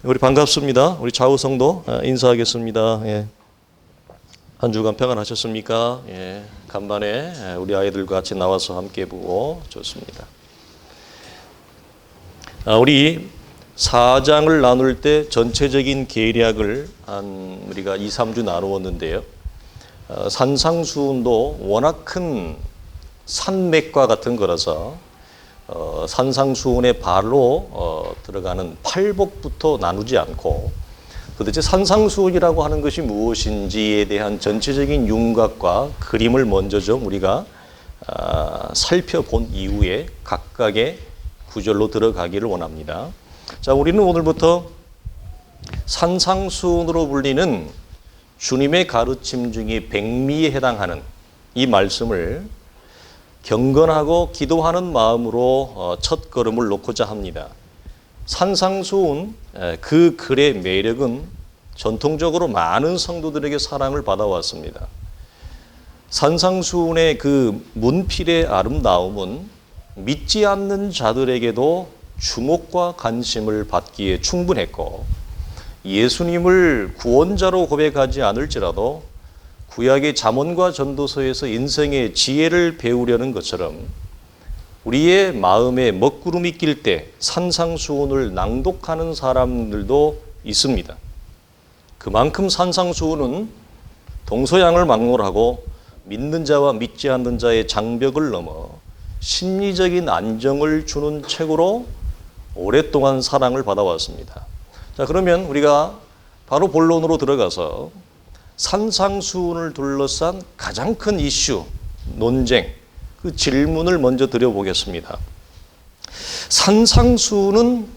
우리 반갑습니다. 우리 좌우성도 인사하겠습니다. 예. 한 주간 평안하셨습니까? 예. 간만에 우리 아이들과 같이 나와서 함께 보고 좋습니다. 우리 4장을 나눌 때 전체적인 계략을 우리가 2, 3주 나누었는데요. 산상수훈도 워낙 큰 산맥과 같은 거라서 산상수훈의 발로 들어가는 팔복부터 나누지 않고 도대체 산상수훈이라고 하는 것이 무엇인지에 대한 전체적인 윤곽과 그림을 먼저 좀 우리가 살펴본 이후에 각각의 구절로 들어가기를 원합니다. 자, 우리는 오늘부터 산상수훈으로 불리는 주님의 가르침 중에 백미에 해당하는 이 말씀을 경건하고 기도하는 마음으로 첫 걸음을 놓고자 합니다. 산상수훈 그 글의 매력은 전통적으로 많은 성도들에게 사랑을 받아왔습니다. 산상수훈의 그 문필의 아름다움은 믿지 않는 자들에게도 주목과 관심을 받기에 충분했고, 예수님을 구원자로 고백하지 않을지라도 구약의 잠언과 전도서에서 인생의 지혜를 배우려는 것처럼 우리의 마음에 먹구름이 낄 때 산상수훈을 낭독하는 사람들도 있습니다. 그만큼 산상수훈은 동서양을 막론하고 믿는 자와 믿지 않는 자의 장벽을 넘어 심리적인 안정을 주는 책으로 오랫동안 사랑을 받아왔습니다. 자, 그러면 우리가 바로 본론으로 들어가서 산상수훈을 둘러싼 가장 큰 이슈, 논쟁, 그 질문을 먼저 드려보겠습니다. 산상수훈은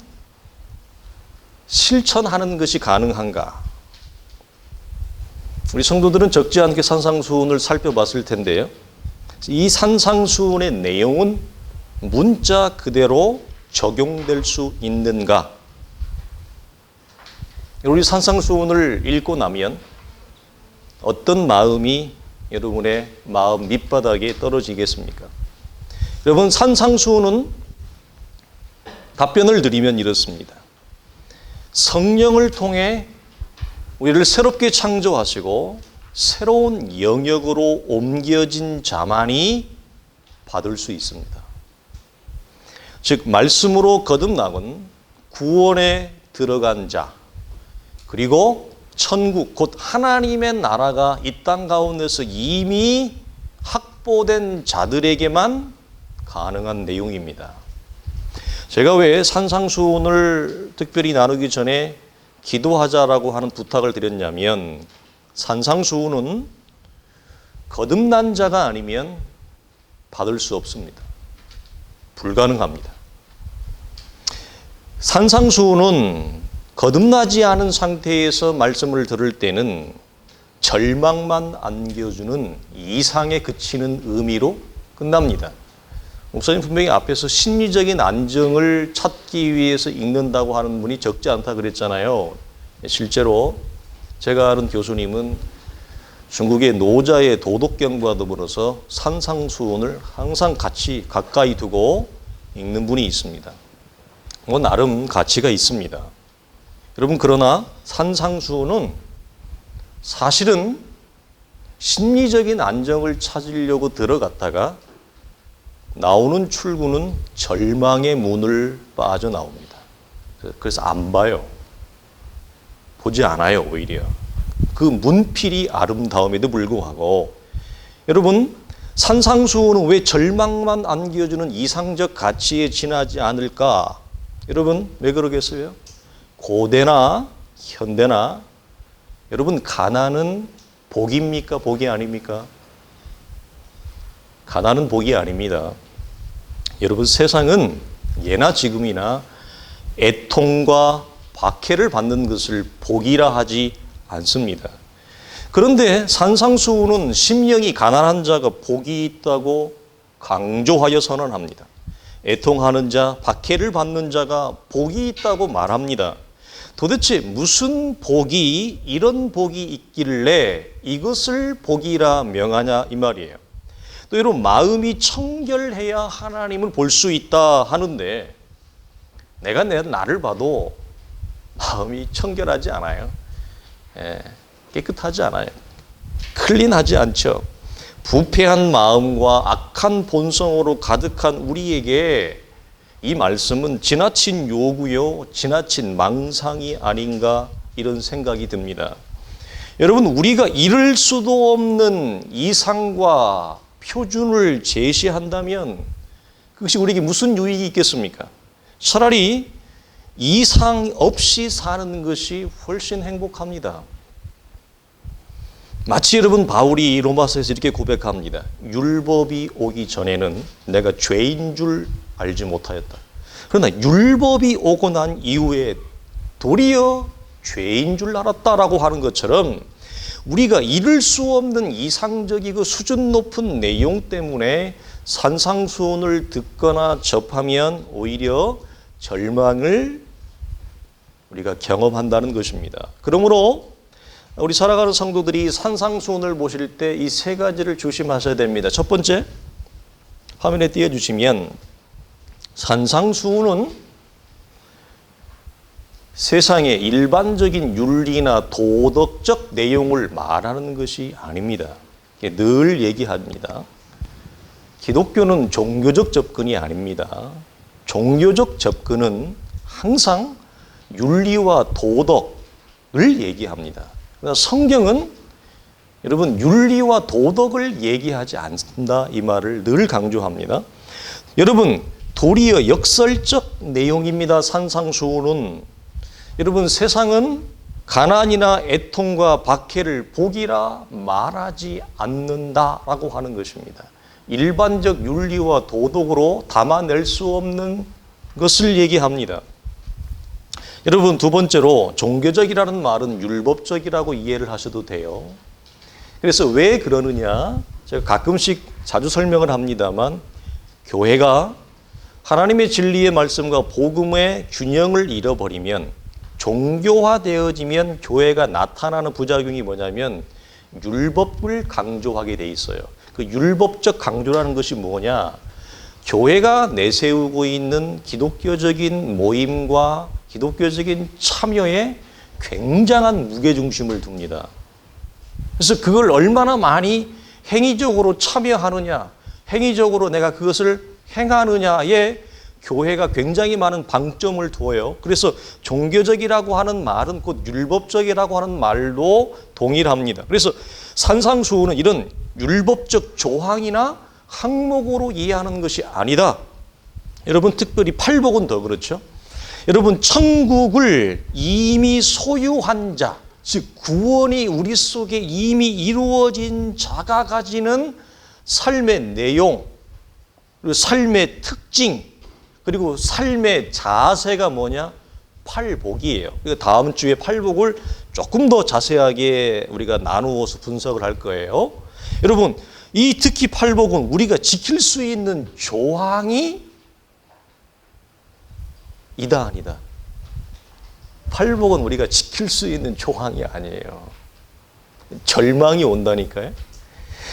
실천하는 것이 가능한가? 우리 성도들은 적지 않게 산상수훈을 살펴봤을 텐데요. 이 산상수훈의 내용은 문자 그대로 적용될 수 있는가? 우리 산상수훈을 읽고 나면 어떤 마음이 여러분의 마음 밑바닥에 떨어지겠습니까? 여러분, 산상수훈은 답변을 드리면 이렇습니다. 성령을 통해 우리를 새롭게 창조하시고 새로운 영역으로 옮겨진 자만이 받을 수 있습니다. 즉, 말씀으로 거듭나건 구원에 들어간 자, 그리고 천국, 곧 하나님의 나라가 이 땅 가운데서 이미 확보된 자들에게만 가능한 내용입니다. 제가 왜 산상수훈을 특별히 나누기 전에 기도하자라고 하는 부탁을 드렸냐면, 산상수훈은 거듭난 자가 아니면 받을 수 없습니다. 불가능합니다. 산상수훈은 거듭나지 않은 상태에서 말씀을 들을 때는 절망만 안겨주는 이상에 그치는 의미로 끝납니다. 목사님 분명히 앞에서 심리적인 안정을 찾기 위해서 읽는다고 하는 분이 적지 않다 그랬잖아요. 실제로 제가 아는 교수님은 중국의 노자의 도덕경과 더불어서 산상수훈을 항상 같이 가까이 두고 읽는 분이 있습니다. 뭐 나름 가치가 있습니다. 여러분, 그러나 산상수훈은 사실은 심리적인 안정을 찾으려고 들어갔다가 나오는 출구는 절망의 문을 빠져나옵니다. 그래서 안 봐요. 보지 않아요, 오히려. 그 문필이 아름다움에도 불구하고. 여러분, 산상수훈은 왜 절망만 안겨주는 이상적 가치에 지나지 않을까? 여러분, 왜 그러겠어요? 고대나 현대나 여러분, 가난은 복입니까? 복이 아닙니까? 가난은 복이 아닙니다. 여러분, 세상은 예나 지금이나 애통과 박해를 받는 것을 복이라 하지 않습니다. 그런데 산상수훈은 심령이 가난한 자가 복이 있다고 강조하여 선언합니다. 애통하는 자, 박해를 받는 자가 복이 있다고 말합니다. 도대체 무슨 복이, 이런 복이 있길래 이것을 복이라 명하냐 이 말이에요. 또 여러분, 마음이 청결해야 하나님을 볼 수 있다 하는데, 내가 나를 봐도 마음이 청결하지 않아요. 예, 깨끗하지 않아요. 클린하지 않죠. 부패한 마음과 악한 본성으로 가득한 우리에게 이 말씀은 지나친 요구요, 지나친 망상이 아닌가 이런 생각이 듭니다. 여러분, 우리가 이룰 수도 없는 이상과 표준을 제시한다면 그것이 우리에게 무슨 유익이 있겠습니까? 차라리 이상 없이 사는 것이 훨씬 행복합니다. 마치 여러분 바울이 로마서에서 이렇게 고백합니다. 율법이 오기 전에는 내가 죄인 줄 알지 못하였다. 그러나 율법이 오고 난 이후에 도리어 죄인 줄 알았다라고 하는 것처럼 우리가 이룰 수 없는 이상적이고 수준 높은 내용 때문에 산상수훈을 듣거나 접하면 오히려 절망을 우리가 경험한다는 것입니다. 그러므로 우리 살아가는 성도들이 산상수훈을 보실 때 이 세 가지를 조심하셔야 됩니다. 첫 번째, 화면에 띄워주시면 산상수훈은 세상의 일반적인 윤리나 도덕적 내용을 말하는 것이 아닙니다. 늘 얘기합니다. 기독교는 종교적 접근이 아닙니다. 종교적 접근은 항상 윤리와 도덕을 얘기합니다. 성경은 여러분 윤리와 도덕을 얘기하지 않는다 이 말을 늘 강조합니다. 여러분 도리어 역설적 내용입니다. 산상수훈은 여러분 세상은 가난이나 애통과 박해를 복이라 말하지 않는다라고 하는 것입니다. 일반적 윤리와 도덕으로 담아낼 수 없는 것을 얘기합니다. 여러분 두 번째로 종교적이라는 말은 율법적이라고 이해를 하셔도 돼요. 그래서 왜 그러느냐? 제가 가끔씩 자주 설명을 합니다만 교회가 하나님의 진리의 말씀과 복음의 균형을 잃어버리면 종교화되어지면 교회가 나타나는 부작용이 뭐냐면 율법을 강조하게 돼 있어요. 그 율법적 강조라는 것이 뭐냐? 교회가 내세우고 있는 기독교적인 모임과 기독교적인 참여에 굉장한 무게중심을 둡니다. 그래서 그걸 얼마나 많이 행위적으로 참여하느냐, 행위적으로 내가 그것을 행하느냐에 교회가 굉장히 많은 방점을 두어요. 그래서 종교적이라고 하는 말은 곧 율법적이라고 하는 말도 동일합니다. 그래서 산상수훈은 이런 율법적 조항이나 항목으로 이해하는 것이 아니다. 여러분 특별히 팔복은 더 그렇죠. 여러분 천국을 이미 소유한 자, 즉 구원이 우리 속에 이미 이루어진 자가 가지는 삶의 내용, 그리고 삶의 특징, 그리고 삶의 자세가 뭐냐? 팔복이에요. 다음 주에 팔복을 조금 더 자세하게 우리가 나누어서 분석을 할 거예요. 여러분, 이 특히 팔복은 우리가 지킬 수 있는 조항이 이다 아니다. 팔복은 우리가 지킬 수 있는 조항이 아니에요. 절망이 온다니까요.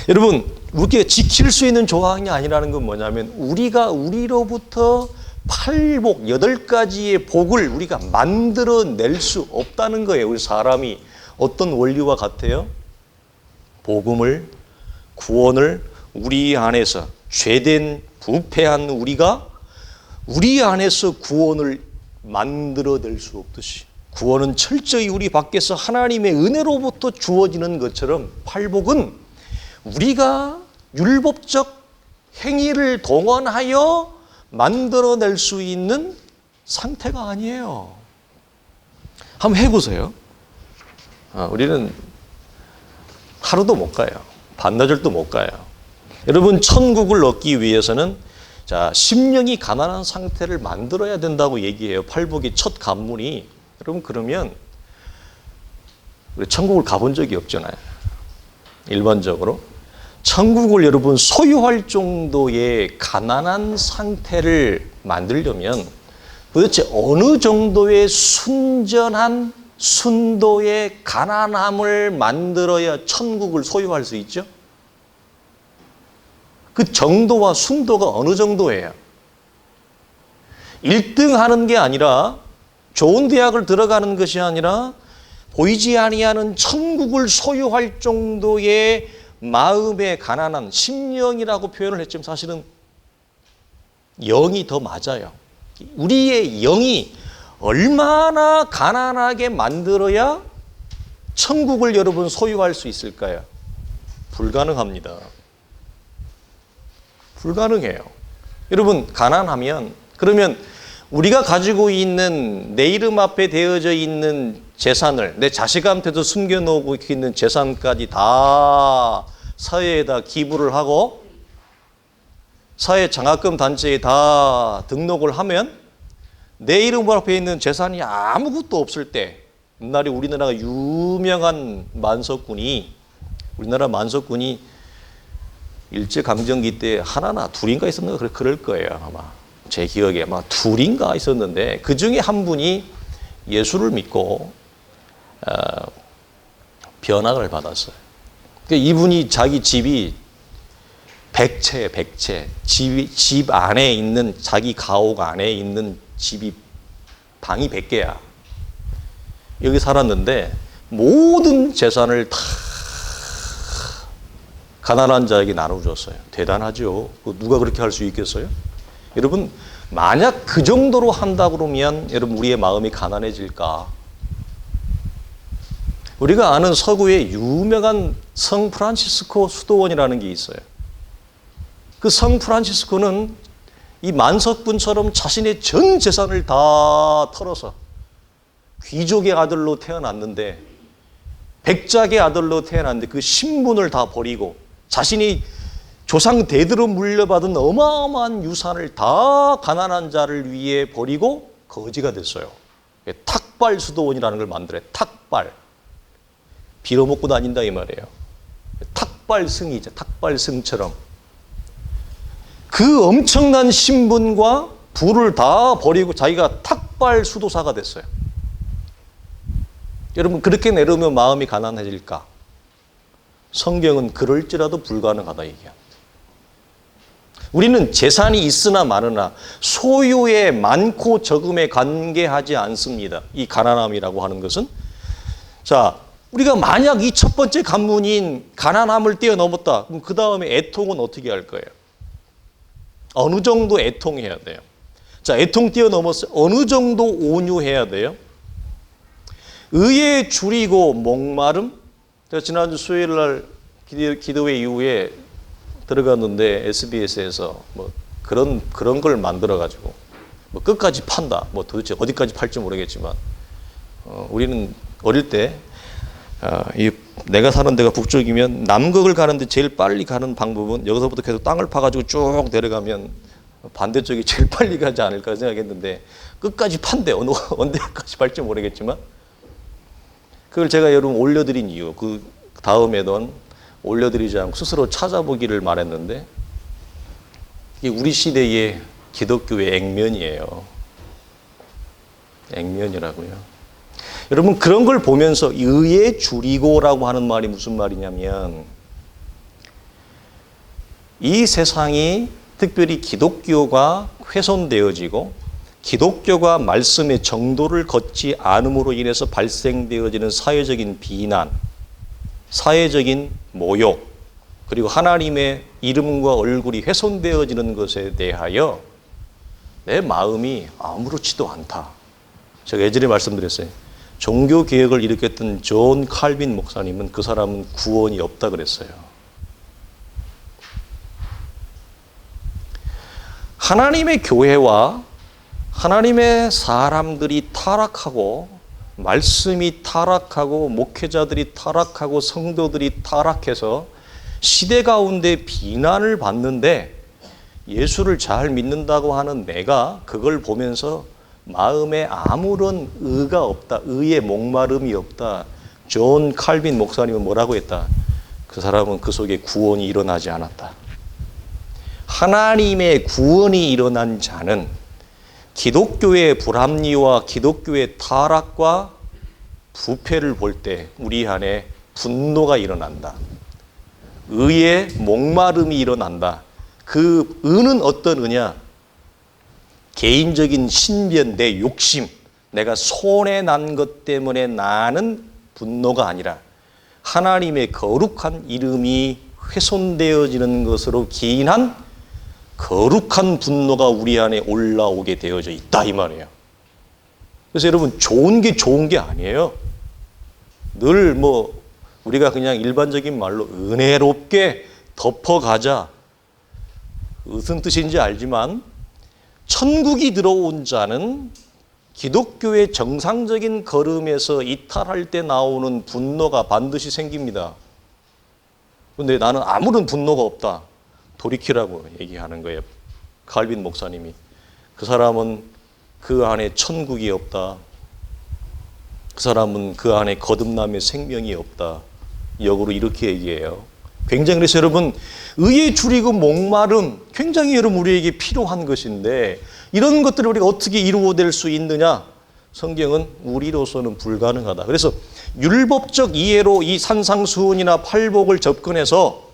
여러분, 우리가 지킬 수 있는 조항이 아니라는 건 뭐냐면 우리가 우리로부터 팔복 8가지의 복을 우리가 만들어낼 수 없다는 거예요. 우리 사람이 어떤 원리와 같아요? 복음을, 구원을 우리 안에서 죄된 부패한 우리가 우리 안에서 구원을 만들어낼 수 없듯이 구원은 철저히 우리 밖에서 하나님의 은혜로부터 주어지는 것처럼 팔복은 우리가 율법적 행위를 동원하여 만들어낼 수 있는 상태가 아니에요. 한번 해보세요. 우리는 하루도 못 가요. 반나절도 못 가요. 여러분 천국을 얻기 위해서는 자, 심령이 가난한 상태를 만들어야 된다고 얘기해요. 팔복의 첫 관문이. 여러분 그러면 우리 천국을 가본 적이 없잖아요. 일반적으로. 천국을 여러분 소유할 정도의 가난한 상태를 만들려면 도대체 어느 정도의 순전한 순도의 가난함을 만들어야 천국을 소유할 수 있죠? 그 정도와 순도가 어느 정도예요? 1등 하는 게 아니라 좋은 대학을 들어가는 것이 아니라 보이지 아니하는 천국을 소유할 정도의 마음의 가난한 심령이라고 표현을 했지만 사실은 영이 더 맞아요. 우리의 영이 얼마나 가난하게 만들어야 천국을 여러분 소유할 수 있을까요? 불가능합니다. 불가능해요. 여러분 가난하면 그러면 우리가 가지고 있는 내 이름 앞에 되어져 있는 재산을 내 자식한테도 숨겨놓고 있는 재산까지 다 사회에다 기부를 하고 사회 장학금 단체에 다 등록을 하면 내 이름 앞에 있는 재산이 아무것도 없을 때 옛날에 우리나라가 유명한 만석군이 우리나라 만석군이 일제강점기 때 하나나 둘인가 있었는가 그럴 거예요. 아마 제 기억에 아마 둘인가 있었는데 그 중에 한 분이 예수를 믿고 변학을 받았어요. 그러니까 이분이 자기 집이 백채 집 안에 있는 자기 가옥 안에 있는 집이 방이 100개야. 여기 살았는데 모든 재산을 다 가난한 자에게 나눠줬어요. 대단하죠. 누가 그렇게 할 수 있겠어요? 여러분 만약 그 정도로 한다 그러면 여러분 우리의 마음이 가난해질까? 우리가 아는 서구의 유명한 성 프란치스코 수도원이라는 게 있어요. 그 성 프란치스코는 이 만석군처럼 자신의 전 재산을 다 털어서 귀족의 아들로 태어났는데 백작의 아들로 태어났는데 그 신분을 다 버리고 자신이 조상 대대로 물려받은 어마어마한 유산을 다 가난한 자를 위해 버리고 거지가 됐어요. 탁발 수도원이라는 걸 만들어요. 탁발. 빌어먹고 다닌다 이 말이에요. 탁발승이죠. 탁발승처럼. 그 엄청난 신분과 부를 다 버리고 자기가 탁발 수도사가 됐어요. 여러분 그렇게 내려오면 마음이 가난해질까? 성경은 그럴지라도 불가능하다 얘기합니다. 우리는 재산이 있으나 마느나 소유의 많고 적음에 관계하지 않습니다. 이 가난함이라고 하는 것은. 자, 우리가 만약 이 첫 번째 관문인 가난함을 뛰어넘었다. 그럼 그 다음에 애통은 어떻게 할 거예요? 어느 정도 애통해야 돼요? 자, 애통 뛰어넘었어요. 어느 정도 온유해야 돼요? 의에 줄이고 목마름? 제가 지난주 수요일 날 기도회 이후에 들어갔는데 SBS에서 뭐 그런 걸 만들어 가지고 뭐 끝까지 판다. 뭐 도대체 어디까지 팔지 모르겠지만 우리는 어릴 때 내가 사는 데가 북쪽이면 남극을 가는데 제일 빨리 가는 방법은 여기서부터 계속 땅을 파가지고 쭉 내려가면 반대쪽이 제일 빨리 가지 않을까 생각했는데 끝까지 판대 어느 데까지 팔지 모르겠지만 그걸 제가 여러분 올려드린 이유 그 다음에는 올려드리지 않고 스스로 찾아보기를 말했는데 이게 우리 시대의 기독교의 액면이에요. 액면이라고요. 여러분 그런 걸 보면서 의에 줄이고라고 하는 말이 무슨 말이냐면 이 세상이 특별히 기독교가 훼손되어지고 기독교가 말씀의 정도를 걷지 않음으로 인해서 발생되어지는 사회적인 비난, 사회적인 모욕, 그리고 하나님의 이름과 얼굴이 훼손되어지는 것에 대하여 내 마음이 아무렇지도 않다. 제가 예전에 말씀드렸어요. 종교개혁을 일으켰던 존 칼빈 목사님은 그 사람은 구원이 없다 그랬어요. 하나님의 교회와 하나님의 사람들이 타락하고 말씀이 타락하고 목회자들이 타락하고 성도들이 타락해서 시대 가운데 비난을 받는데 예수를 잘 믿는다고 하는 내가 그걸 보면서 마음에 아무런 의가 없다. 의의 목마름이 없다. 존 칼빈 목사님은 뭐라고 했다? 그 사람은 그 속에 구원이 일어나지 않았다. 하나님의 구원이 일어난 자는 기독교의 불합리와 기독교의 타락과 부패를 볼 때 우리 안에 분노가 일어난다. 의의 목마름이 일어난다. 그 의는 어떤 의냐? 개인적인 신변, 내 욕심, 내가 손해 난 것 때문에 나는 분노가 아니라 하나님의 거룩한 이름이 훼손되어지는 것으로 기인한 거룩한 분노가 우리 안에 올라오게 되어져 있다 이 말이에요. 그래서 여러분 좋은 게 아니에요. 늘 우리가 그냥 일반적인 말로 은혜롭게 덮어가자. 무슨 뜻인지 알지만 천국이 들어온 자는 기독교의 정상적인 걸음에서 이탈할 때 나오는 분노가 반드시 생깁니다. 그런데 나는 아무런 분노가 없다. 돌이키라고 얘기하는 거예요. 칼빈 목사님이. 그 사람은 그 안에 천국이 없다. 그 사람은 그 안에 거듭남의 생명이 없다. 역으로 이렇게 얘기해요. 굉장히 그래서 여러분 의에 줄이고 목마름 굉장히 여러분 우리에게 필요한 것인데 이런 것들을 우리가 어떻게 이루어낼 수 있느냐? 성경은 우리로서는 불가능하다. 그래서 율법적 이해로 이 산상수훈이나 팔복을 접근해서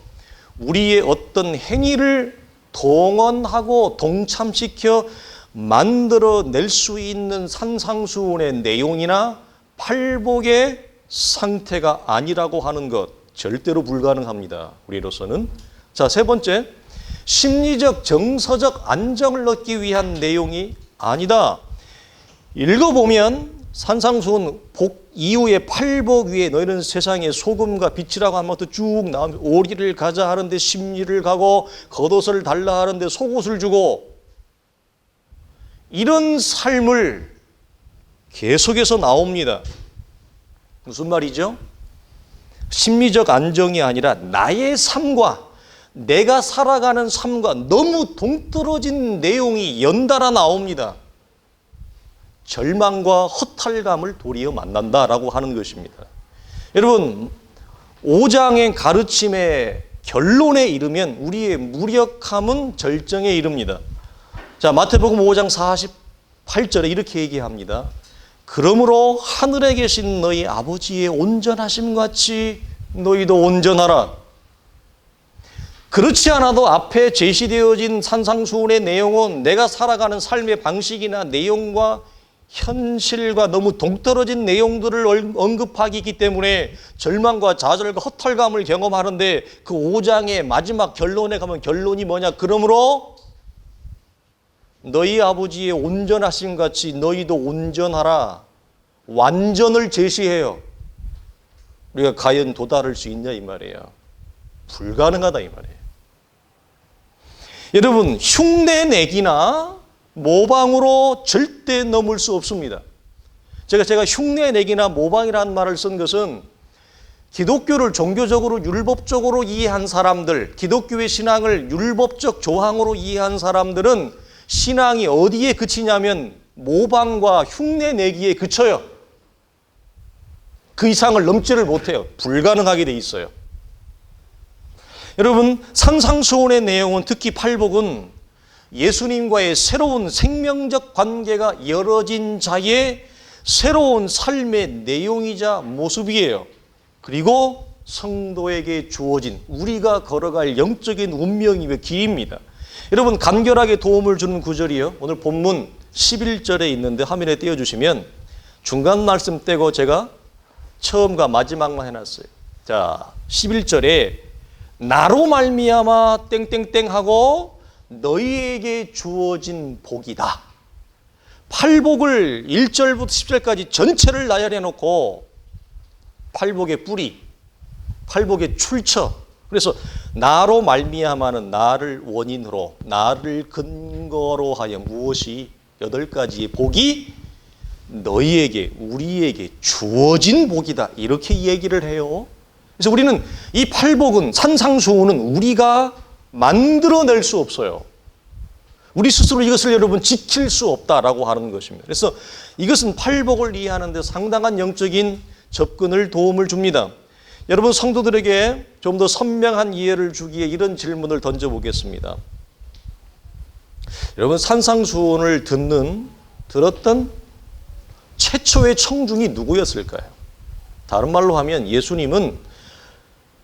우리의 어떤 행위를 동원하고 동참시켜 만들어낼 수 있는 산상수훈의 내용이나 팔복의 상태가 아니라고 하는 것 절대로 불가능합니다. 우리로서는. 자, 세 번째, 심리적 정서적 안정을 얻기 위한 내용이 아니다. 읽어보면 산상수훈 복 이후에 팔복 위에 너희는 세상의 소금과 빛이라고 한 것도 쭉 나오면 오리를 가자 하는데 심리를 가고 겉옷을 달라 하는데 속옷을 주고 이런 삶을 계속해서 나옵니다. 무슨 말이죠? 심리적 안정이 아니라 나의 삶과 내가 살아가는 삶과 너무 동떨어진 내용이 연달아 나옵니다. 절망과 허탈감을 도리어 만난다라고 하는 것입니다. 여러분 5장의 가르침의 결론에 이르면 우리의 무력함은 절정에 이릅니다. 자, 마태복음 5장 48절에 이렇게 얘기합니다. 그러므로 하늘에 계신 너희 아버지의 온전하심 같이 너희도 온전하라. 그렇지 않아도 앞에 제시되어진 산상수훈의 내용은 내가 살아가는 삶의 방식이나 내용과 현실과 너무 동떨어진 내용들을 언급하기 때문에 절망과 좌절과 허탈감을 경험하는데 그 5장의 마지막 결론에 가면 결론이 뭐냐? 그러므로 너희 아버지의 온전하심 같이 너희도 온전하라. 완전을 제시해요. 우리가 과연 도달할 수 있냐 이 말이에요. 불가능하다 이 말이에요. 여러분 흉내내기나 모방으로 절대 넘을 수 없습니다. 제가 흉내내기나 모방이라는 말을 쓴 것은 기독교를 종교적으로 율법적으로 이해한 사람들, 기독교의 신앙을 율법적 조항으로 이해한 사람들은 신앙이 어디에 그치냐면 모방과 흉내내기에 그쳐요. 그 이상을 넘지를 못해요. 불가능하게 돼 있어요. 여러분 산상수훈의 내용은 특히 팔복은 예수님과의 새로운 생명적 관계가 열어진 자의 새로운 삶의 내용이자 모습이에요. 그리고 성도에게 주어진 우리가 걸어갈 영적인 운명이며 길입니다. 여러분 간결하게 도움을 주는 구절이요. 오늘 본문 11절에 있는데 화면에 띄워주시면 중간 말씀 떼고 제가 처음과 마지막만 해놨어요. 자 11절에 나로 말미암아 땡땡땡 하고 너희에게 주어진 복이다. 팔복을 1절부터 10절까지 전체를 나열해 놓고 팔복의 뿌리, 팔복의 출처. 그래서 나로 말미암아는 나를 원인으로, 나를 근거로 하여 무엇이 8가지의 복이 너희에게, 우리에게 주어진 복이다. 이렇게 얘기를 해요. 그래서 우리는 이 팔복은 산상수훈은 우리가 만들어낼 수 없어요. 우리 스스로 이것을 여러분 지킬 수 없다라고 하는 것입니다. 그래서 이것은 팔복을 이해하는 데 상당한 영적인 접근을 도움을 줍니다. 여러분 성도들에게 좀 더 선명한 이해를 주기에 이런 질문을 던져보겠습니다. 여러분 산상수훈을 들었던 최초의 청중이 누구였을까요? 다른 말로 하면 예수님은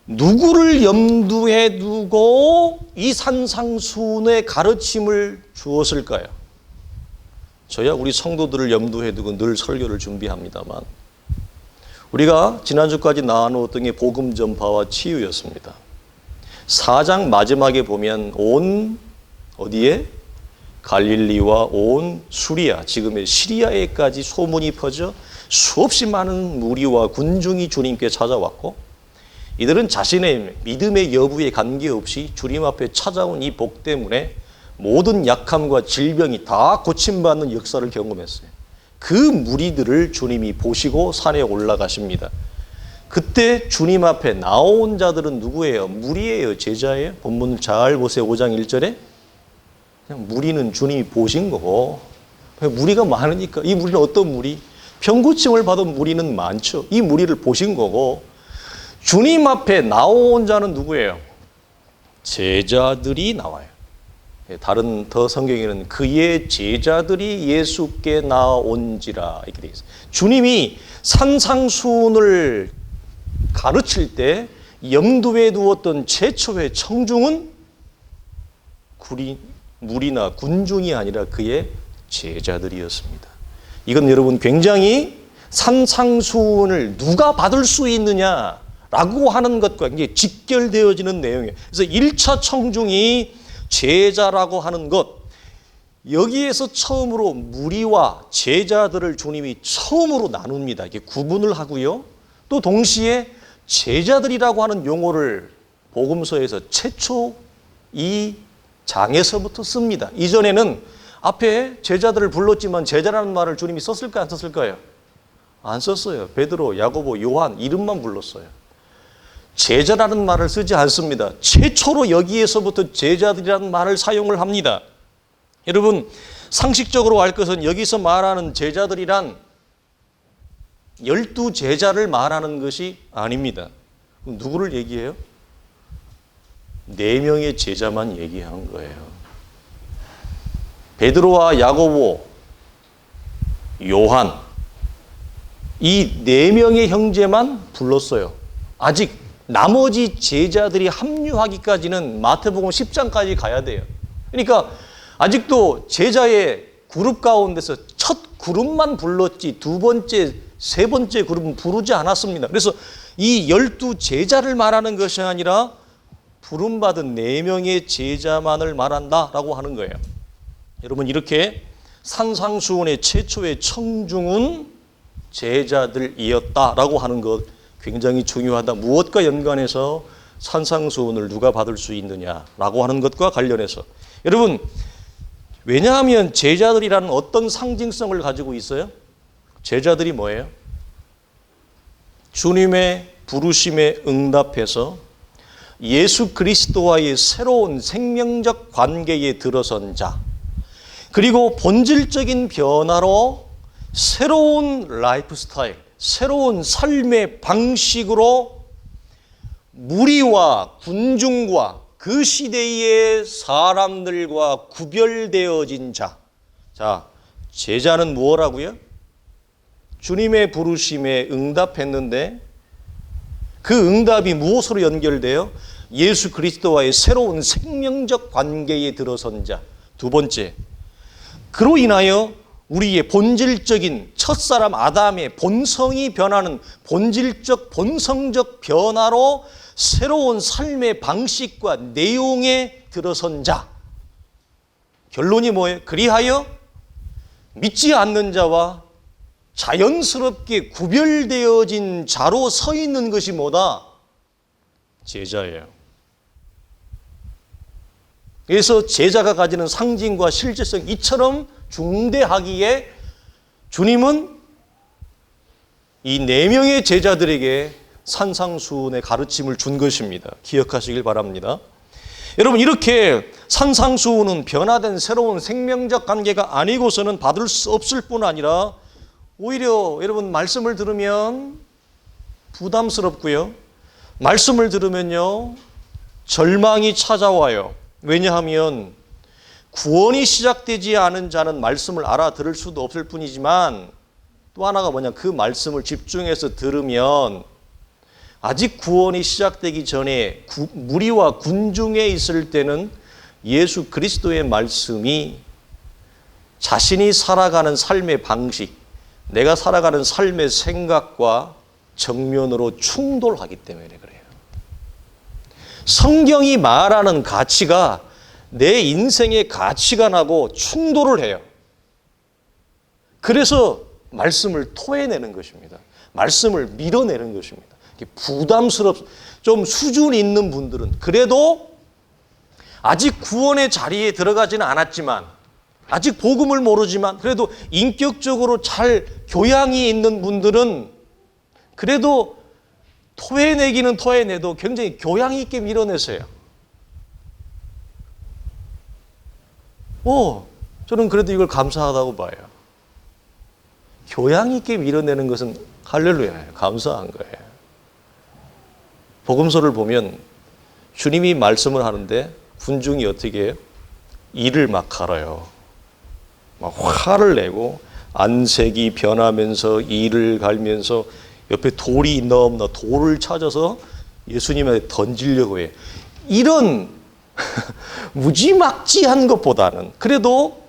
누구를 염두에 두고 이 산상수훈의 가르침을 주었을까요? 저야 우리 성도들을 염두에 두고 늘 설교를 준비합니다만 우리가 지난주까지 나누었던 게 복음 전파와 치유였습니다. 4장 마지막에 보면 온 어디에? 갈릴리와 온 수리아, 지금의 시리아에까지 소문이 퍼져 수없이 많은 무리와 군중이 주님께 찾아왔고 이들은 자신의 믿음의 여부에 관계없이 주님 앞에 찾아온 이 복 때문에 모든 약함과 질병이 다 고침받는 역사를 경험했어요. 그 무리들을 주님이 보시고 산에 올라가십니다. 그때 주님 앞에 나온 자들은 누구예요? 무리예요? 제자예요? 본문을 잘 보세요. 5장 1절에 그냥 무리는 주님이 보신 거고, 무리가 많으니까 이 무리는 어떤 무리? 병고침을 받은 무리는 많죠. 이 무리를 보신 거고, 주님 앞에 나온 자는 누구예요? 제자들이 나와요. 다른 더 성경에는 그의 제자들이 예수께 나온지라 이렇게 되어 있어요. 주님이 산상수훈을 가르칠 때 염두에 두었던 최초의 청중은 무리나 군중이 아니라 그의 제자들이었습니다. 이건 여러분 굉장히 산상수훈을 누가 받을 수 있느냐라고 하는 것과 이게 직결되어지는 내용이에요. 그래서 1차 청중이 제자라고 하는 것, 여기에서 처음으로 무리와 제자들을 주님이 처음으로 나눕니다. 이게 구분을 하고요. 또 동시에 제자들이라고 하는 용어를 복음서에서 최초 이 장에서부터 씁니다. 이전에는 앞에 제자들을 불렀지만 제자라는 말을 주님이 썼을까요? 안 썼을까요? 안 썼어요. 베드로, 야고보, 요한 이름만 불렀어요. 제자라는 말을 쓰지 않습니다. 최초로 여기에서부터 제자들이라는 말을 사용을 합니다. 여러분 상식적으로 알 것은 여기서 말하는 제자들이란 12제자를 말하는 것이 아닙니다. 누구를 얘기해요? 4명의 제자만 얘기한 거예요. 베드로와 야고보, 요한 이 4명의 형제만 불렀어요. 아직 나머지 제자들이 합류하기까지는 마태복음 10장까지 가야 돼요. 그러니까 아직도 제자의 그룹 가운데서 첫 그룹만 불렀지 두 번째, 세 번째 그룹은 부르지 않았습니다. 그래서 이 12제자를 말하는 것이 아니라 부름받은 4명의 제자만을 말한다라고 하는 거예요. 여러분 이렇게 산상수훈의 최초의 청중은 제자들이었다라고 하는 것 굉장히 중요하다. 무엇과 연관해서 산상수훈을 누가 받을 수 있느냐라고 하는 것과 관련해서 여러분 왜냐하면 제자들이라는 어떤 상징성을 가지고 있어요? 제자들이 뭐예요? 주님의 부르심에 응답해서 예수 그리스도와의 새로운 생명적 관계에 들어선 자, 그리고 본질적인 변화로 새로운 라이프 스타일, 새로운 삶의 방식으로 무리와 군중과 그 시대의 사람들과 구별되어진 자. 자, 제자는 무엇라고요? 주님의 부르심에 응답했는데 그 응답이 무엇으로 연결돼요? 예수 그리스도와의 새로운 생명적 관계에 들어선 자. 두 번째, 그로 인하여 우리의 본질적인 첫사람 아담의 본성이 변하는 본질적 본성적 변화로 새로운 삶의 방식과 내용에 들어선 자. 결론이 뭐예요? 그리하여 믿지 않는 자와 자연스럽게 구별되어진 자로 서 있는 것이 뭐다? 제자예요. 그래서 제자가 가지는 상징과 실제성 이처럼 중대하기에 주님은 이 4명의 제자들에게 산상수훈의 가르침을 준 것입니다. 기억하시길 바랍니다. 여러분 이렇게 산상수훈은 변화된 새로운 생명적 관계가 아니고서는 받을 수 없을 뿐 아니라 오히려 여러분 말씀을 들으면 부담스럽고요. 말씀을 들으면요 절망이 찾아와요. 왜냐하면 구원이 시작되지 않은 자는 말씀을 알아들을 수도 없을 뿐이지만 또 하나가 뭐냐, 그 말씀을 집중해서 들으면 아직 구원이 시작되기 전에 무리와 군중에 있을 때는 예수 그리스도의 말씀이 자신이 살아가는 삶의 방식, 내가 살아가는 삶의 생각과 정면으로 충돌하기 때문에 그래요. 성경이 말하는 가치가 내 인생의 가치관하고 충돌을 해요. 그래서 말씀을 토해내는 것입니다. 말씀을 밀어내는 것입니다. 좀 수준 있는 분들은 그래도 아직 구원의 자리에 들어가지는 않았지만, 아직 복음을 모르지만 그래도 인격적으로 잘 교양이 있는 분들은 그래도 토해내기는 토해내도 굉장히 교양 있게 밀어내세요. 저는 그래도 이걸 감사하다고 봐요. 교양 있게 밀어내는 것은 할렐루야예요. 감사한 거예요. 복음서를 보면 주님이 말씀을 하는데 군중이 어떻게 해요? 이를 막 갈아요. 막 화를 내고 안색이 변하면서 이를 갈면서 옆에 돌이 있나 없나 돌을 찾아서 예수님한테 던지려고 해요. 이런 무지막지한 것보다는 그래도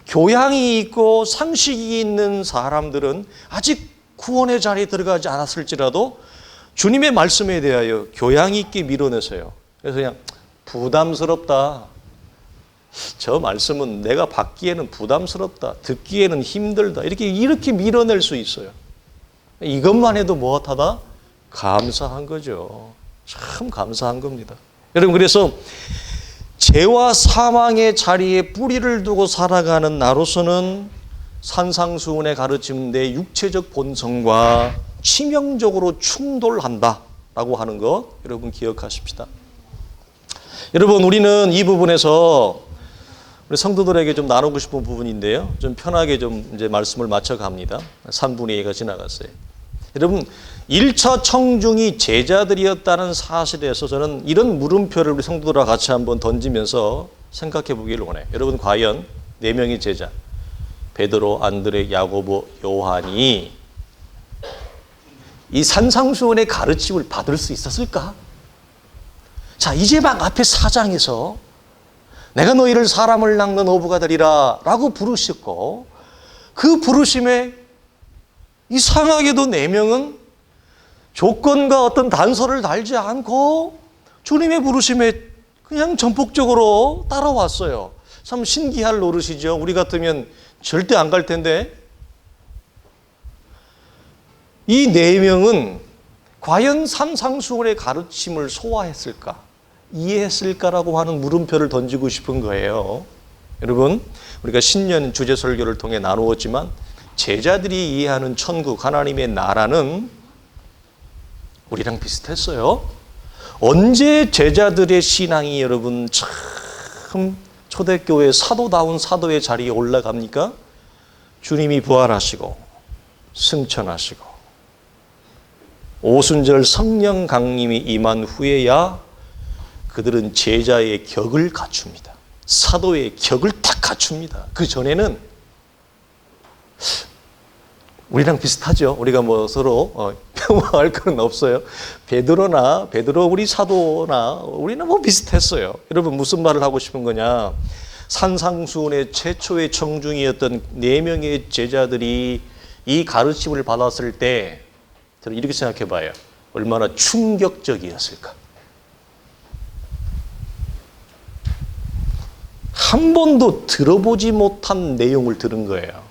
교양이 있고 상식이 있는 사람들은 아직 구원의 자리에 들어가지 않았을지라도 주님의 말씀에 대하여 교양 있게 밀어내세요. 그래서 그냥 부담스럽다. 저 말씀은 내가 받기에는 부담스럽다. 듣기에는 힘들다. 이렇게 밀어낼 수 있어요. 이것만 해도 무엇하다? 감사한 거죠. 참 감사한 겁니다. 여러분, 그래서 죄와 사망의 자리에 뿌리를 두고 살아가는 나로서는 산상수훈의 가르침 내 육체적 본성과 치명적으로 충돌한다라고 하는 것 여러분 기억하십시다. 여러분, 우리는 이 부분에서 우리 성도들에게 좀 나누고 싶은 부분인데요. 좀 편하게 좀 이제 말씀을 맞춰갑니다. 3분의 2가 지나갔어요. 여러분, 1차 청중이 제자들이었다는 사실에서 저는 이런 물음표를 우리 성도들과 같이 한번 던지면서 생각해 보기를 원해요. 여러분, 과연 4명의 제자, 베드로, 안드레, 야고보, 요한이 이 산상수훈의 가르침을 받을 수 있었을까? 자, 이제 막 앞에 4장에서 내가 너희를 사람을 낚는 어부가 되리라 라고 부르셨고, 그 부르심에 이상하게도 4명은 조건과 어떤 단서를 달지 않고 주님의 부르심에 그냥 전폭적으로 따라왔어요. 참 신기할 노릇이죠. 우리 같으면 절대 안 갈 텐데. 이 4명은 과연 산상수훈의 가르침을 소화했을까? 이해했을까라고 하는 물음표를 던지고 싶은 거예요. 여러분, 우리가 신년 주제 설교를 통해 나누었지만 제자들이 이해하는 천국, 하나님의 나라는 우리랑 비슷했어요. 언제 제자들의 신앙이 여러분 참 초대교회 사도다운 사도의 자리에 올라갑니까? 주님이 부활하시고 승천하시고 오순절 성령 강림이 임한 후에야 그들은 제자의 격을 갖춥니다. 사도의 격을 딱 갖춥니다. 그 전에는 우리랑 비슷하죠. 우리가 뭐 서로 폄하할 건 없어요. 베드로 우리 사도나 우리는 뭐 비슷했어요. 여러분, 무슨 말을 하고 싶은 거냐? 산상수훈의 최초의 청중이었던 4명의 제자들이 이 가르침을 받았을 때 저는 이렇게 생각해 봐요. 얼마나 충격적이었을까? 한 번도 들어보지 못한 내용을 들은 거예요.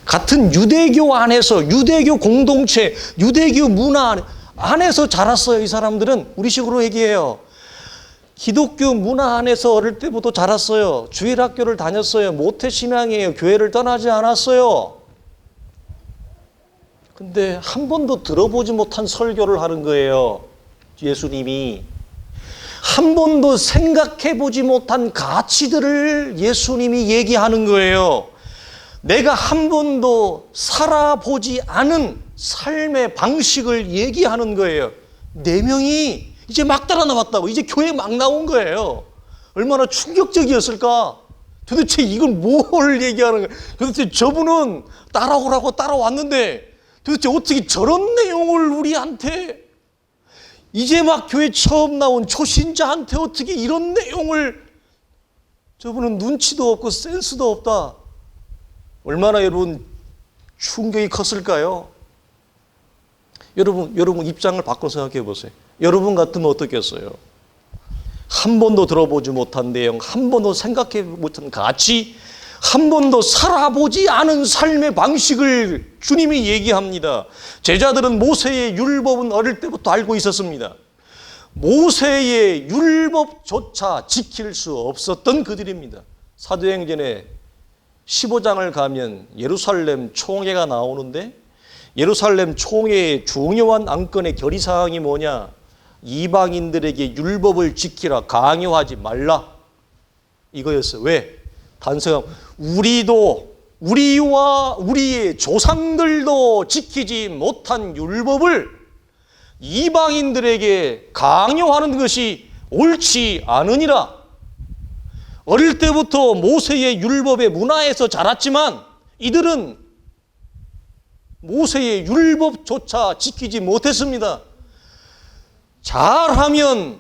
같은 유대교 안에서, 유대교 공동체, 유대교 문화 안에서 자랐어요. 이 사람들은 우리식으로 얘기해요. 기독교 문화 안에서 어릴 때부터 자랐어요. 주일학교를 다녔어요. 모태신앙이에요. 교회를 떠나지 않았어요. 근데 한 번도 들어보지 못한 설교를 하는 거예요. 예수님이. 한 번도 생각해 보지 못한 가치들을 예수님이 얘기하는 거예요. 내가 한 번도 살아보지 않은 삶의 방식을 얘기하는 거예요. 4명이 이제 막 따라 나왔다고. 이제 교회 막 나온 거예요. 얼마나 충격적이었을까? 도대체 이건 뭘 얘기하는 거예요? 도대체 저분은 따라오라고 따라왔는데 도대체 어떻게 저런 내용을 우리한테, 이제 막 교회 처음 나온 초신자한테 어떻게 이런 내용을 저분은 눈치도 없고 센스도 없다. 얼마나 여러분 충격이 컸을까요? 여러분 입장을 바꿔 생각해 보세요. 여러분 같으면 어떻겠어요? 한 번도 들어보지 못한 내용, 한 번도 생각해 못한 가치, 한 번도 살아보지 않은 삶의 방식을 주님이 얘기합니다. 제자들은 모세의 율법은 어릴 때부터 알고 있었습니다. 모세의 율법조차 지킬 수 없었던 그들입니다. 사도행전에 15장을 가면 예루살렘 총회가 나오는데 예루살렘 총회의 중요한 안건의 결의사항이 뭐냐? 이방인들에게 율법을 지키라, 강요하지 말라. 이거였어요. 왜? 단서가 우리와 우리의 조상들도 지키지 못한 율법을 이방인들에게 강요하는 것이 옳지 않으니라. 어릴 때부터 모세의 율법의 문화에서 자랐지만 이들은 모세의 율법조차 지키지 못했습니다. 잘하면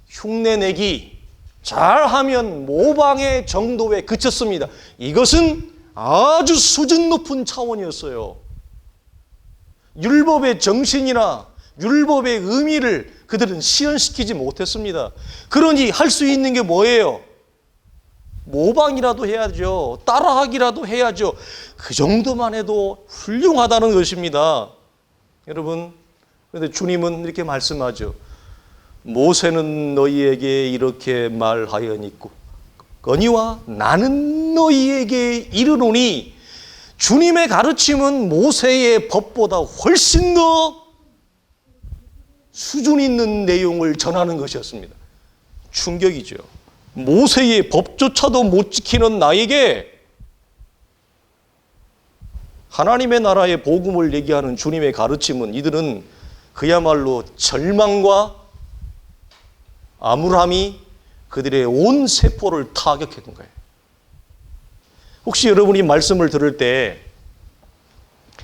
흉내내기, 잘하면 모방의 정도에 그쳤습니다. 이것은 아주 수준 높은 차원이었어요. 율법의 정신이나 율법의 의미를 그들은 실현시키지 못했습니다. 그러니 할 수 있는 게 뭐예요? 모방이라도 해야죠. 따라하기라도 해야죠. 그 정도만 해도 훌륭하다는 것입니다. 여러분, 그런데 주님은 이렇게 말씀하죠. 모세는 너희에게 이렇게 말하였거니와 나는 너희에게 이르노니. 주님의 가르침은 모세의 법보다 훨씬 더 수준 있는 내용을 전하는 것이었습니다. 충격이죠. 모세의 법조차도 못 지키는 나에게 하나님의 나라의 복음을 얘기하는 주님의 가르침은 이들은 그야말로 절망과 암울함이 그들의 온 세포를 타격했던 거예요. 혹시 여러분이 말씀을 들을 때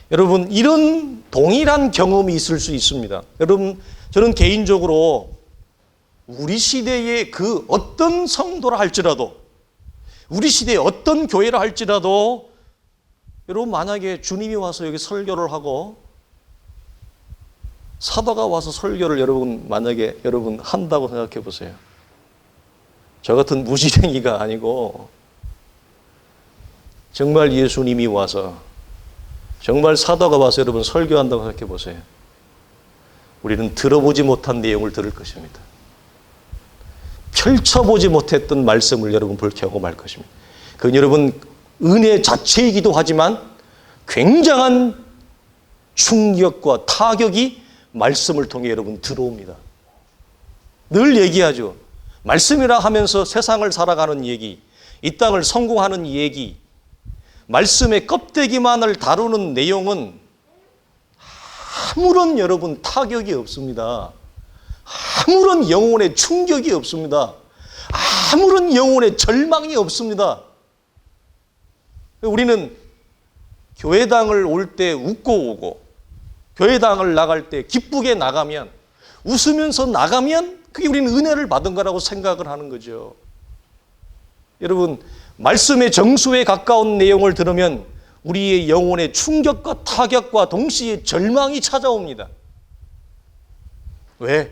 여러분 이런 동일한 경험이 있을 수 있습니다. 여러분, 저는 개인적으로 우리 시대의 그 어떤 성도라 할지라도, 우리 시대의 어떤 교회라 할지라도, 여러분 만약에 주님이 와서 여기 설교를 하고 사도가 와서 설교를 만약에 여러분 한다고 생각해 보세요. 저 같은 무지랭이가 아니고 정말 예수님이 와서, 정말 사도가 와서 여러분 설교한다고 생각해 보세요. 우리는 들어보지 못한 내용을 들을 것입니다. 펼쳐보지 못했던 말씀을 여러분 불켜하고 말 것입니다. 그건 여러분 은혜 자체이기도 하지만 굉장한 충격과 타격이 말씀을 통해 여러분 들어옵니다. 늘 얘기하죠. 말씀이라 하면서 세상을 살아가는 얘기, 이 땅을 성공하는 얘기, 말씀의 껍데기만을 다루는 내용은 아무런 여러분 타격이 없습니다. 아무런 영혼의 충격이 없습니다. 아무런 영혼의 절망이 없습니다. 우리는 교회당을 올 때 웃고 오고, 교회당을 나갈 때 기쁘게 나가면, 웃으면서 나가면 그게 우리는 은혜를 받은 거라고 생각을 하는 거죠. 여러분, 말씀의 정수에 가까운 내용을 들으면 우리의 영혼의 충격과 타격과 동시에 절망이 찾아옵니다. 왜?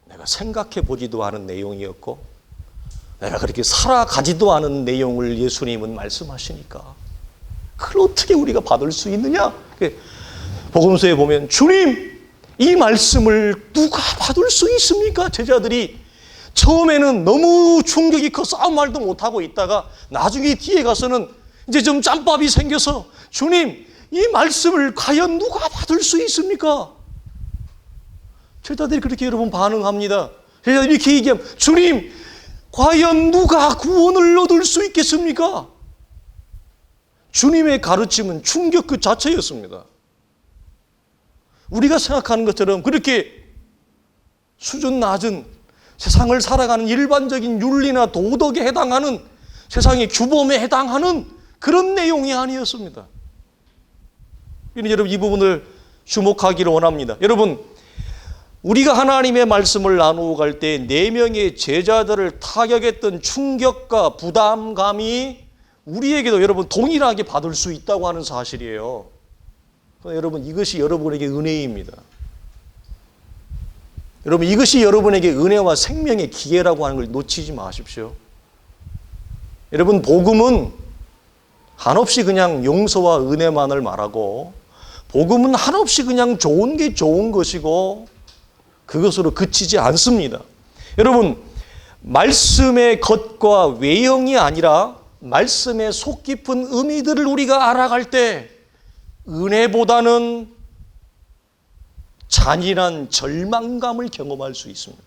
내가 생각해 보지도 않은 내용이었고 내가 그렇게 살아가지도 않은 내용을 예수님은 말씀하시니까 그걸 어떻게 우리가 받을 수 있느냐? 복음서에 보면 주님, 이 말씀을 누가 받을 수 있습니까? 제자들이 처음에는 너무 충격이 커서 아무 말도 못하고 있다가 나중에 뒤에 가서는 이제 좀 짬밥이 생겨서 주님, 이 말씀을 과연 누가 받을 수 있습니까? 제자들이 그렇게 여러분 반응합니다. 제자들이 이렇게 얘기하면 주님, 과연 누가 구원을 얻을 수 있겠습니까? 주님의 가르침은 충격 그 자체였습니다. 우리가 생각하는 것처럼 그렇게 수준 낮은 세상을 살아가는 일반적인 윤리나 도덕에 해당하는, 세상의 규범에 해당하는 그런 내용이 아니었습니다. 여러분 이 부분을 주목하기를 원합니다. 여러분, 우리가 하나님의 말씀을 나누어 갈 때 4명의 제자들을 타격했던 충격과 부담감이 우리에게도 여러분 동일하게 받을 수 있다고 하는 사실이에요. 여러분, 이것이 여러분에게 은혜입니다. 여러분, 이것이 여러분에게 은혜와 생명의 기회라고 하는 걸 놓치지 마십시오. 여러분, 복음은 한없이 그냥 용서와 은혜만을 말하고, 복음은 한없이 그냥 좋은 게 좋은 것이고 그것으로 그치지 않습니다. 여러분, 말씀의 겉과 외형이 아니라 말씀의 속 깊은 의미들을 우리가 알아갈 때 은혜보다는 잔인한 절망감을 경험할 수 있습니다.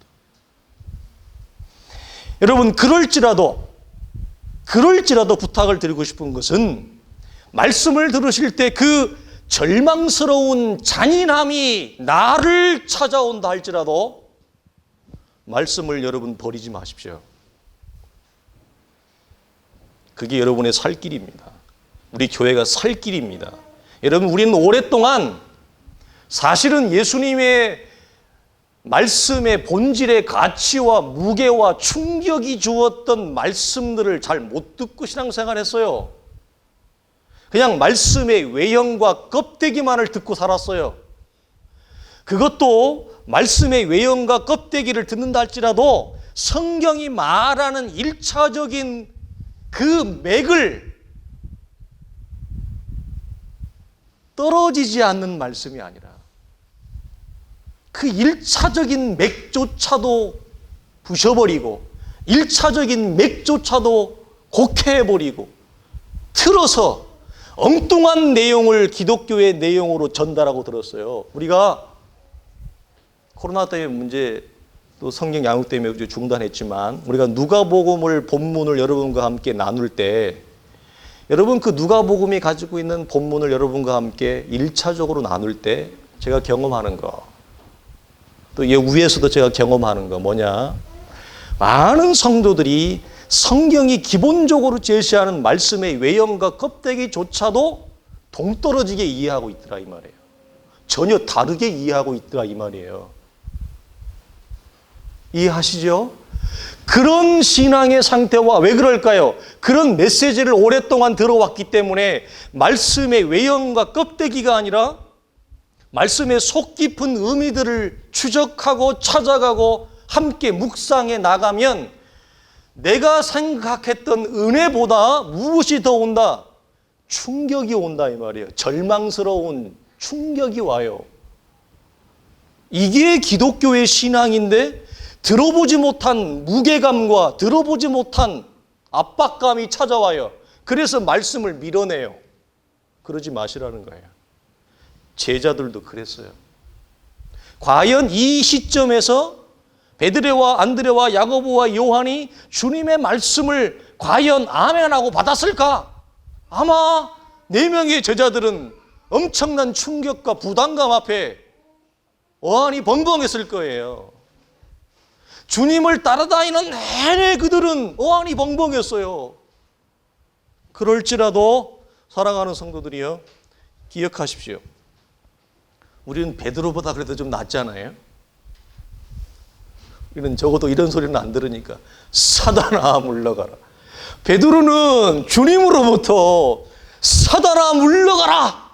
여러분, 그럴지라도 부탁을 드리고 싶은 것은 말씀을 들으실 때 그 절망스러운 잔인함이 나를 찾아온다 할지라도 말씀을 여러분 버리지 마십시오. 그게 여러분의 살 길입니다. 우리 교회가 살 길입니다. 여러분, 우리는 오랫동안 사실은 예수님의 말씀의 본질의 가치와 무게와 충격이 주었던 말씀들을 잘 못 듣고 신앙생활했어요. 그냥 말씀의 외형과 껍데기만을 듣고 살았어요. 그것도 말씀의 외형과 껍데기를 듣는다 할지라도 성경이 말하는 1차적인 그 맥을 떨어지지 않는 말씀이 아니라 그 1차적인 맥조차도 부셔버리고 1차적인 맥조차도 곡해버리고 틀어서 엉뚱한 내용을 기독교의 내용으로 전달하고 들었어요. 우리가 코로나 때문에 문제 또 성경 양육 때문에 중단했지만 우리가 누가복음을 본문을 여러분과 함께 나눌 때 여러분 그 누가복음이 가지고 있는 본문을 여러분과 함께 1차적으로 나눌 때 제가 경험하는 거 또 위에서도 제가 경험하는 거 뭐냐, 많은 성도들이 성경이 기본적으로 제시하는 말씀의 외형과 껍데기조차도 동떨어지게 이해하고 있더라 이 말이에요. 전혀 다르게 이해하고 있더라 이 말이에요. 이해하시죠? 그런 신앙의 상태와 왜 그럴까요? 그런 메시지를 오랫동안 들어왔기 때문에 말씀의 외형과 껍데기가 아니라 말씀의 속 깊은 의미들을 추적하고 찾아가고 함께 묵상해 나가면 내가 생각했던 은혜보다 무엇이 더 온다? 충격이 온다 이 말이에요. 절망스러운 충격이 와요. 이게 기독교의 신앙인데 들어보지 못한 무게감과 들어보지 못한 압박감이 찾아와요. 그래서 말씀을 밀어내요. 그러지 마시라는 거예요. 제자들도 그랬어요. 과연 이 시점에서 베드레와 안드레와 야고보와 요한이 주님의 말씀을 과연 아멘하고 받았을까? 아마 4명의 제자들은 엄청난 충격과 부담감 앞에 어안이 벙벙했을 거예요. 주님을 따라다니는 내내 그들은 어안이 벙벙했어요. 그럴지라도 사랑하는 성도들이요, 기억하십시오. 우리는 베드로보다 그래도 좀 낫잖아요. 우리는 적어도 이런 소리는 안 들으니까 사단아 물러가라. 베드로는 주님으로부터 사단아 물러가라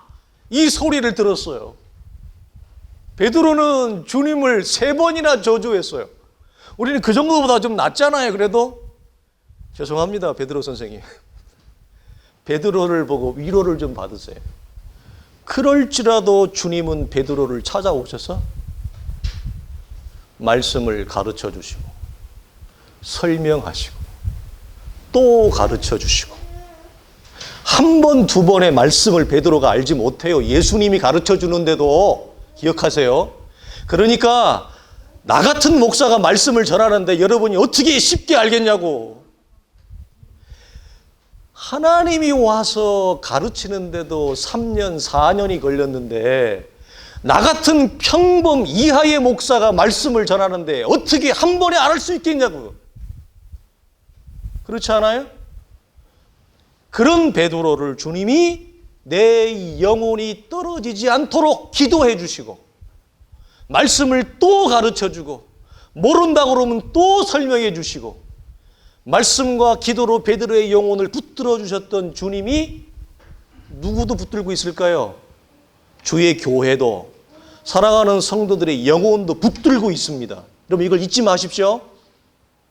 이 소리를 들었어요. 베드로는 주님을 3번이나 저주했어요. 우리는 그 정도보다 좀 낫잖아요. 그래도 죄송합니다 베드로 선생님. 베드로를 보고 위로를 좀 받으세요. 그럴지라도 주님은 베드로를 찾아오셔서 말씀을 가르쳐 주시고 설명하시고 또 가르쳐 주시고 한 번, 2번의 말씀을 베드로가 알지 못해요. 예수님이 가르쳐 주는데도. 기억하세요. 그러니까 나 같은 목사가 말씀을 전하는데 여러분이 어떻게 쉽게 알겠냐고. 하나님이 와서 가르치는데도 3년, 4년이 걸렸는데 나 같은 평범 이하의 목사가 말씀을 전하는데 어떻게 한 번에 알을 수 있겠냐고. 그렇지 않아요? 그런 베드로를 주님이 내 영혼이 떨어지지 않도록 기도해 주시고 말씀을 또 가르쳐주고 모른다고 그러면 또 설명해 주시고 말씀과 기도로 베드로의 영혼을 붙들어 주셨던 주님이 누구도 붙들고 있을까요? 주의 교회도 사랑하는 성도들의 영혼도 붙들고 있습니다. 여러분 이걸 잊지 마십시오.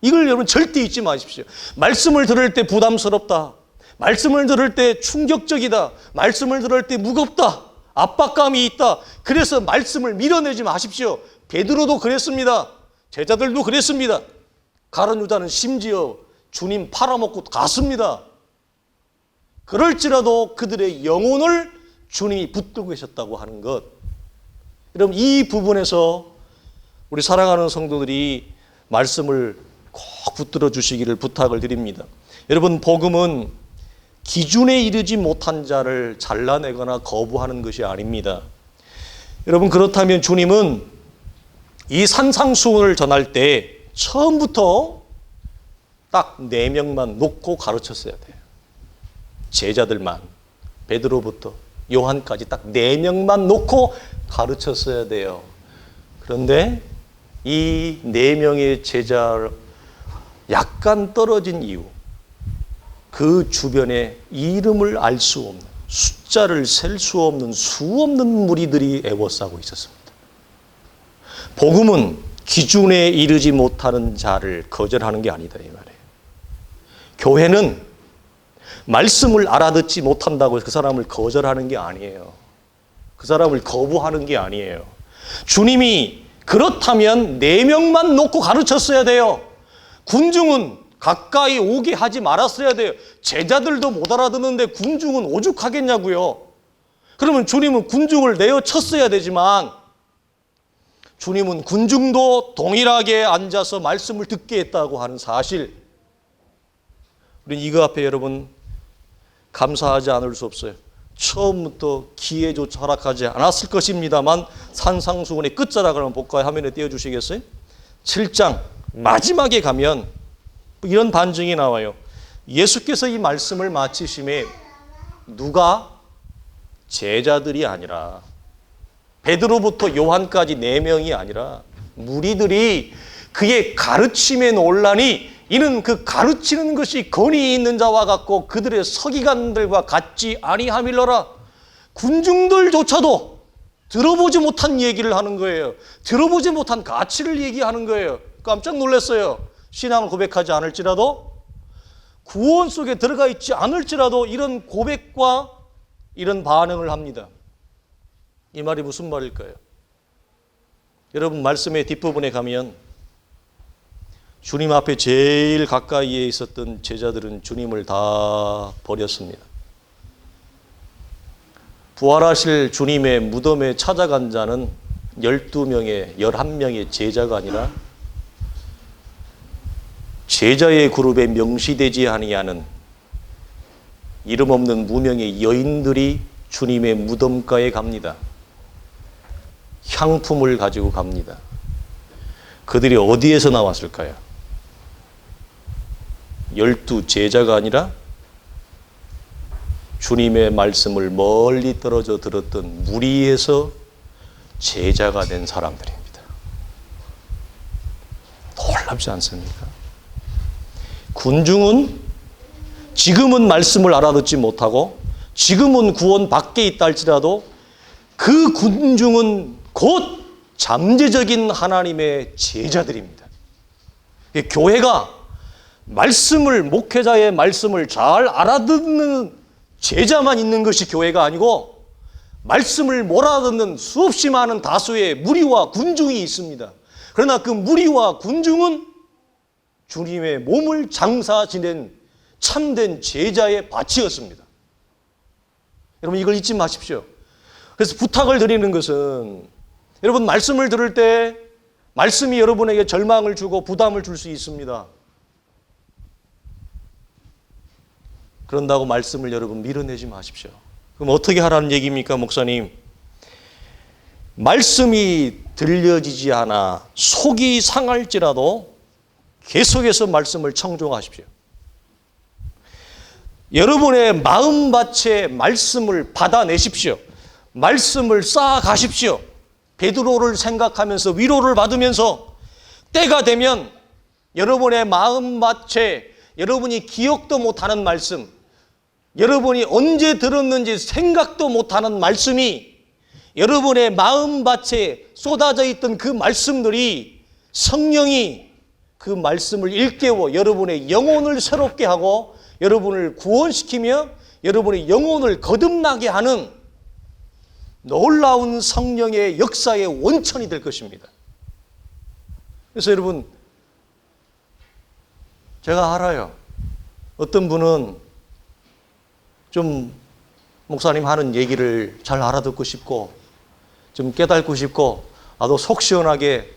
이걸 여러분 절대 잊지 마십시오. 말씀을 들을 때 부담스럽다. 말씀을 들을 때 충격적이다. 말씀을 들을 때 무겁다. 압박감이 있다. 그래서 말씀을 밀어내지 마십시오. 베드로도 그랬습니다. 제자들도 그랬습니다. 가룟 유다는 심지어 주님 팔아먹고 갔습니다. 그럴지라도 그들의 영혼을 주님이 붙들고 계셨다고 하는 것. 여러분 이 부분에서 우리 사랑하는 성도들이 말씀을 꼭 붙들어 주시기를 부탁을 드립니다. 여러분 복음은 기준에 이르지 못한 자를 잘라내거나 거부하는 것이 아닙니다. 여러분 그렇다면 주님은 이 산상수훈을 전할 때 처음부터 딱 4명만 놓고 가르쳤어야 돼요. 제자들만, 베드로부터 요한까지 딱 4명만 놓고 가르쳤어야 돼요. 그런데 이 4명의 제자 약간 떨어진 이유, 그 주변에 이름을 알 수 없는, 숫자를 셀 수 없는 수없는 무리들이 애워싸고 있었습니다. 복음은 기준에 이르지 못하는 자를 거절하는 게 아니다 이 말이에요. 교회는 말씀을 알아듣지 못한다고 해서 그 사람을 거절하는 게 아니에요. 그 사람을 거부하는 게 아니에요. 주님이 그렇다면 4명만 놓고 가르쳤어야 돼요. 군중은 가까이 오게 하지 말았어야 돼요. 제자들도 못 알아듣는데 군중은 오죽하겠냐고요. 그러면 주님은 군중을 내어쳤어야 되지만 주님은 군중도 동일하게 앉아서 말씀을 듣게 했다고 하는 사실, 우리는 이거 앞에 여러분 감사하지 않을 수 없어요. 처음부터 기회조차 허락하지 않았을 것입니다만 산상수훈의 끝자락을 한번 볼까요? 화면에 띄워주시겠어요? 7장 마지막에 가면 이런 반증이 나와요. 예수께서 이 말씀을 마치심에 누가? 제자들이 아니라 베드로부터 요한까지 4명이 아니라 무리들이 그의 가르침에 놀라니 이는 그 가르치는 것이 권위 있는 자와 같고 그들의 서기관들과 같지 아니함일러라. 군중들조차도 들어보지 못한 얘기를 하는 거예요. 들어보지 못한 가치를 얘기하는 거예요. 깜짝 놀랐어요. 신앙을 고백하지 않을지라도, 구원 속에 들어가 있지 않을지라도 이런 고백과 이런 반응을 합니다. 이 말이 무슨 말일까요? 여러분 말씀의 뒷부분에 가면 주님 앞에 제일 가까이에 있었던 제자들은 주님을 다 버렸습니다. 부활하실 주님의 무덤에 찾아간 자는 12명의 11명의 제자가 아니라 제자의 그룹에 명시되지 아니하는 이름 없는 무명의 여인들이 주님의 무덤가에 갑니다. 향품을 가지고 갑니다. 그들이 어디에서 나왔을까요? 12 제자가 아니라 주님의 말씀을 멀리 떨어져 들었던 무리에서 제자가 된 사람들입니다. 놀랍지 않습니까? 군중은 지금은 말씀을 알아듣지 못하고 지금은 구원 밖에 있다 할지라도 그 군중은 곧 잠재적인 하나님의 제자들입니다. 교회가 말씀을, 목회자의 말씀을 잘 알아듣는 제자만 있는 것이 교회가 아니고 말씀을 못 알아듣는 수없이 많은 다수의 무리와 군중이 있습니다. 그러나 그 무리와 군중은 주님의 몸을 장사 지낸 참된 제자의 밭이었습니다. 여러분 이걸 잊지 마십시오. 그래서 부탁을 드리는 것은 여러분 말씀을 들을 때 말씀이 여러분에게 절망을 주고 부담을 줄 수 있습니다. 그런다고 말씀을 여러분 밀어내지 마십시오. 그럼 어떻게 하라는 얘기입니까, 목사님? 말씀이 들려지지 않아 속이 상할지라도 계속해서 말씀을 청종하십시오. 여러분의 마음밭에 말씀을 받아내십시오. 말씀을 쌓아가십시오. 베드로를 생각하면서 위로를 받으면서 때가 되면 여러분의 마음밭에 여러분이 기억도 못하는 말씀, 여러분이 언제 들었는지 생각도 못하는 말씀이 여러분의 마음밭에 쏟아져 있던 그 말씀들이 성령이 그 말씀을 일깨워 여러분의 영혼을 새롭게 하고 여러분을 구원시키며 여러분의 영혼을 거듭나게 하는 놀라운 성령의 역사의 원천이 될 것입니다. 그래서 여러분, 제가 알아요. 어떤 분은 좀 목사님 하는 얘기를 잘 알아듣고 싶고 좀 깨닫고 싶고 나도 속 시원하게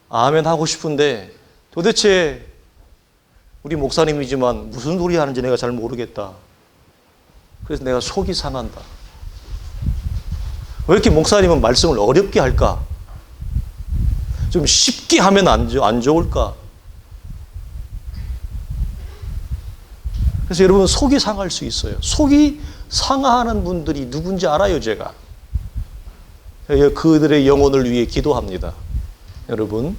아멘 하고 싶은데 도대체 우리 목사님이지만 무슨 소리 하는지 내가 잘 모르겠다. 그래서 내가 속이 상한다. 왜 이렇게 목사님은 말씀을 어렵게 할까? 좀 쉽게 하면 안 좋을까? 그래서 여러분 속이 상할 수 있어요. 속이 상하는 분들이 누군지 알아요, 제가. 그들의 영혼을 위해 기도합니다. 여러분,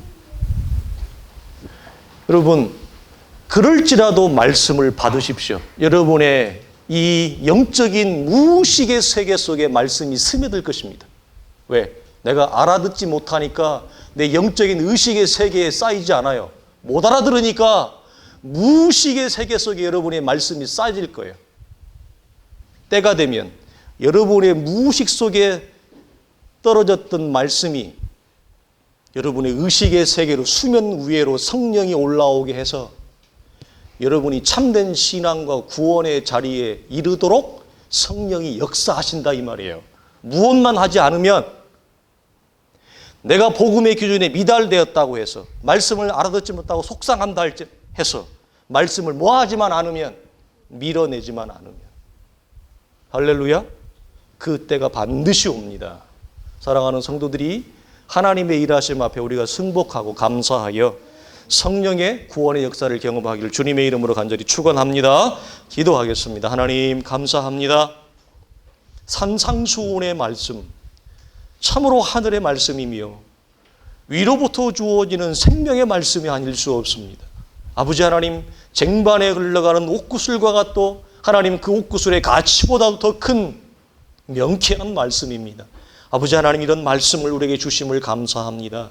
그럴지라도 말씀을 받으십시오. 여러분의 이 영적인 무의식의 세계 속에 말씀이 스며들 것입니다. 왜? 내가 알아듣지 못하니까 내 영적인 의식의 세계에 쌓이지 않아요. 못 알아들으니까 무의식의 세계 속에 여러분의 말씀이 쌓일 거예요. 때가 되면 여러분의 무의식 속에 떨어졌던 말씀이 여러분의 의식의 세계로 수면 위로 성령이 올라오게 해서 여러분이 참된 신앙과 구원의 자리에 이르도록 성령이 역사하신다 이 말이에요. 무엇만 하지 않으면 내가 복음의 기준에 미달되었다고 해서 말씀을 알아듣지 못하고 속상한다 해서 말씀을 모아지만 않으면 밀어내지만 않으면 할렐루야, 그 때가 반드시 옵니다. 사랑하는 성도들이 하나님의 일하심 앞에 우리가 승복하고 감사하여 성령의 구원의 역사를 경험하기를 주님의 이름으로 간절히 축원합니다. 기도하겠습니다. 하나님 감사합니다. 산상수훈의 말씀, 참으로 하늘의 말씀이며 위로부터 주어지는 생명의 말씀이 아닐 수 없습니다. 아버지 하나님, 쟁반에 흘러가는 옥구슬과 같도 하나님 그 옥구슬의 가치보다도 더 큰 명쾌한 말씀입니다. 아버지 하나님, 이런 말씀을 우리에게 주심을 감사합니다.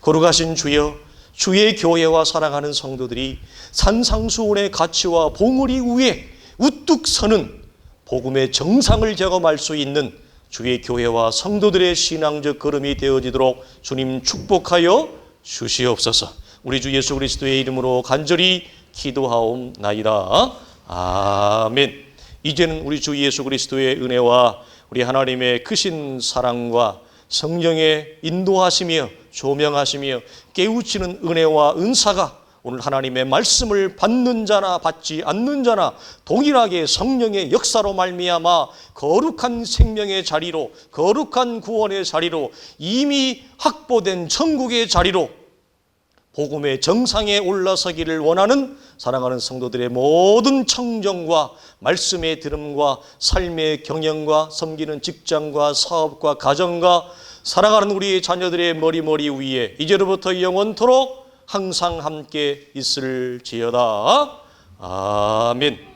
거룩하신 주여, 주의 교회와 사랑하는 성도들이 산상수훈의 가치와 봉우리 위에 우뚝 서는 복음의 정상을 경험할 수 있는 주의 교회와 성도들의 신앙적 걸음이 되어지도록 주님 축복하여 주시옵소서. 우리 주 예수 그리스도의 이름으로 간절히 기도하옵나이다. 아멘. 이제는 우리 주 예수 그리스도의 은혜와 우리 하나님의 크신 사랑과 성령의 인도하시며 조명하시며 깨우치는 은혜와 은사가 오늘 하나님의 말씀을 받는 자나 받지 않는 자나 동일하게 성령의 역사로 말미암아 거룩한 생명의 자리로, 거룩한 구원의 자리로, 이미 확보된 천국의 자리로 복음의 정상에 올라서기를 원하는 사랑하는 성도들의 모든 청정과 말씀의 들음과 삶의 경영과 섬기는 직장과 사업과 가정과 사랑하는 우리 자녀들의 머리 위에 이제로부터 영원토록 항상 함께 있을지어다. 아멘.